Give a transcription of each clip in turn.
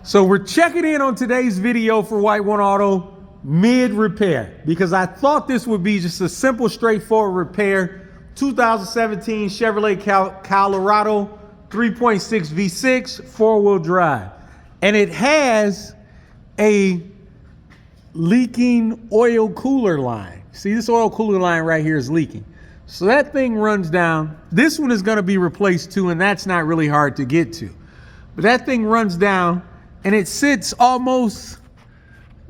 So we're checking in on today's video for White One Auto mid-repair because I thought this would be just a simple, straightforward repair. 2017 Chevrolet Colorado 3.6 V6 4-wheel drive. And it has a leaking oil cooler line. See, this oil cooler line right here is leaking. So that thing runs down. This one is going to be replaced too, and that's not really hard to get to. But that thing runs down and it sits almost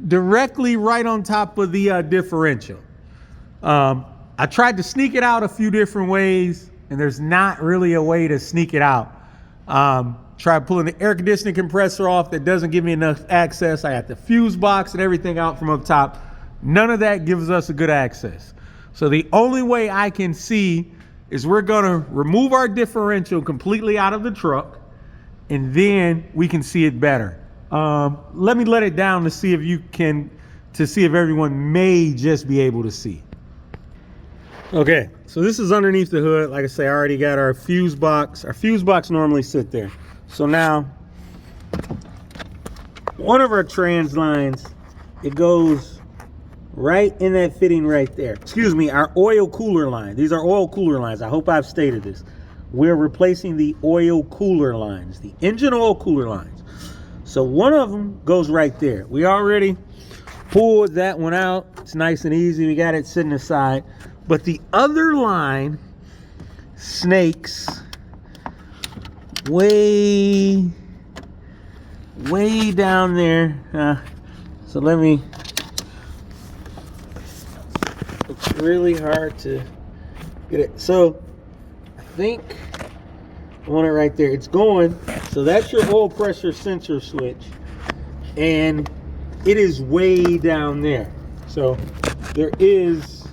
directly right on top of the differential. I tried to sneak it out a few different ways, and there's not really a way to sneak it out. Tried pulling the air conditioning compressor off. That doesn't give me enough access. I got the fuse box and everything out from up top. None of that gives us a good access. So the only way I can see is we're gonna remove our differential completely out of the truck, and then we can see it better. Let me let it down to see if you can, to see if everyone may just be able to see. Okay, so this is underneath the hood. Like I say, I already got our fuse box. Our fuse box normally sit there. So now, one of our trans lines, it goes right in that fitting right there. Excuse me, our oil cooler line. These are oil cooler lines. I hope I've stated this. We're replacing the oil cooler lines, the engine oil cooler lines. So one of them goes right there. We already pulled that one out. It's nice and easy. We got it sitting aside. But the other line snakes way down there. So let me, it's really hard to get it. So I think I want it right there. It's going, so that's your oil pressure sensor switch, and it is way down there. So there is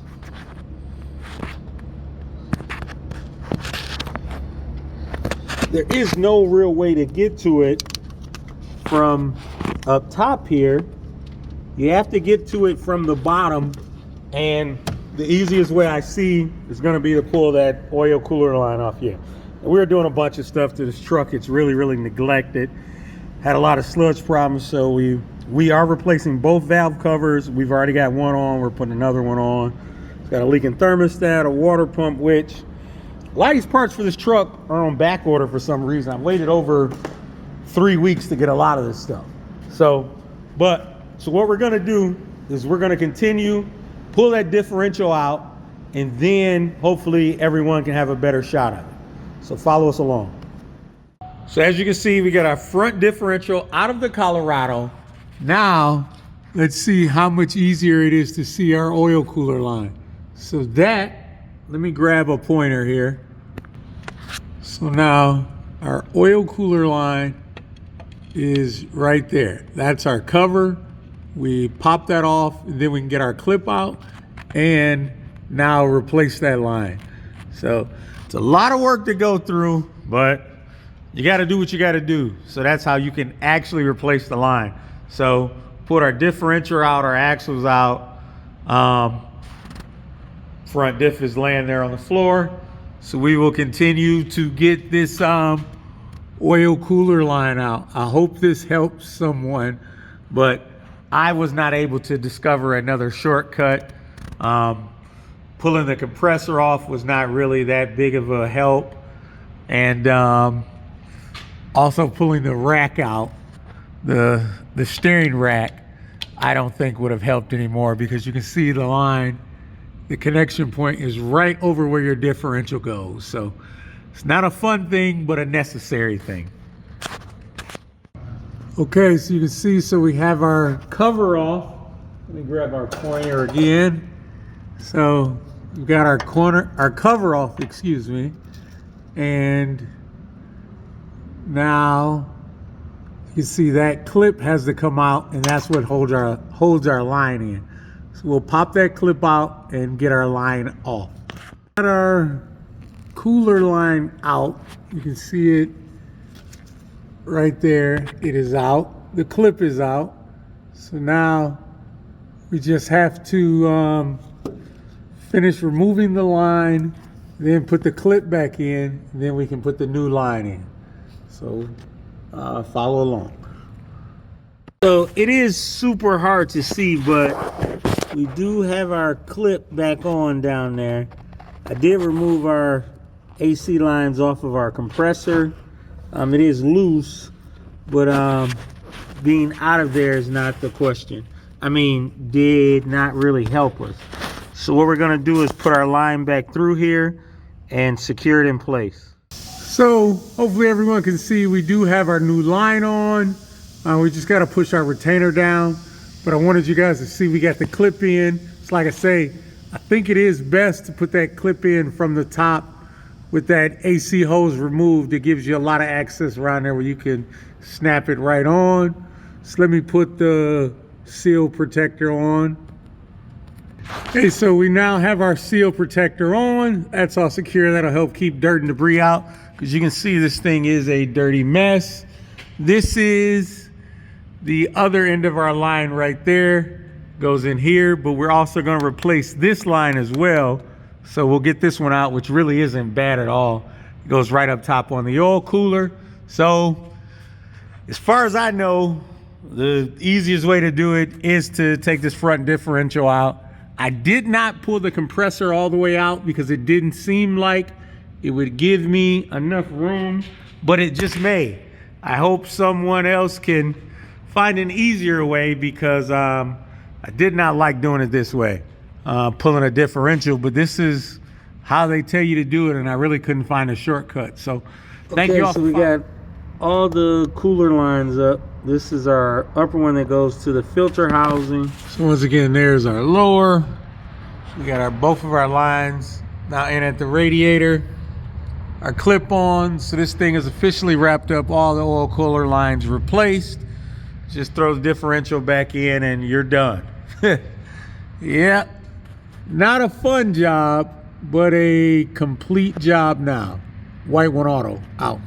no real way to get to it from up top here. You have to get to it from the bottom, and the easiest way I see is going to be to pull that oil cooler line off here. And we're doing a bunch of stuff to this truck. It's really neglected. Had a lot of sludge problems, so we are replacing both valve covers. We've already got one on. We're putting another one on. It's got a leaking thermostat, a water pump, which a lot of these parts for this truck are on back order for some reason. I've waited over 3 weeks to get a lot of this stuff. So what we're gonna do is we're gonna continue, pull that differential out, and then hopefully everyone can have a better shot at it. So follow us along. So as you can see, we got our front differential out of the Colorado. Now, let's see how much easier it is to see our oil cooler line. So that, let me grab a pointer here. So now our oil cooler line is right there. That's our cover. We pop that off, and then we can get our clip out and now replace that line. So it's a lot of work to go through, but you got to do what you got to do. So that's how you can actually replace the line. So put our differential out, our axles out. Front diff is laying there on the floor. So we will continue to get this oil cooler line out. I hope this helps someone, but I was not able to discover another shortcut. Pulling the compressor off was not really that big of a help. And also pulling the rack out, the steering rack, I don't think would have helped anymore, because you can see the line, the connection point is right over where your differential goes. So it's not a fun thing, but a necessary thing. Okay, so you can see, so we have our cover off. Let me grab our pointer again. So we've got our cover off, excuse me. And now you can see that clip has to come out, and that's what holds our line in. So we'll pop that clip out and get our line off. Got our cooler line out. You can see it right there. It is out. The clip is out. So now we just have to finish removing the line, then put the clip back in, and then we can put the new line in. So follow along. So it is super hard to see, but we do have our clip back on down there. I did remove our AC lines off of our compressor. It is loose, but being out of there is not the question. I mean, did not really help us. So what we're gonna do is put our line back through here and secure it in place. So hopefully everyone can see we do have our new line on. We just gotta push our retainer down, but I wanted you guys to see we got the clip in. It's like I say, I think it is best to put that clip in from the top with that AC hose removed. It gives you a lot of access around there where you can snap it right on. So let me put the seal protector on. Okay, so we now have our seal protector on. That's all secure. That'll help keep dirt and debris out, because you can see this thing is a dirty mess. This is the other end of our line right there. Goes in here, but we're also going to replace this line as well. So we'll get this one out, which really isn't bad at all. It goes right up top on the oil cooler. So as far as I know, the easiest way to do it is to take this front differential out. I did not pull the compressor all the way out because it didn't seem like it would give me enough room, but it just may. I hope someone else can find an easier way, because I did not like doing it this way, pulling a differential, but this is how they tell you to do it, and I really couldn't find a shortcut. So thank you all. So we got all the cooler lines up. This is our upper one that goes to the filter housing. So once again, there's our lower. We got our both of our lines now in at the radiator. Our clip on. So this thing is officially wrapped up. All the oil cooler lines replaced. Just throw the differential back in and you're done. Yeah, not a fun job, but a complete job now. White One Auto out.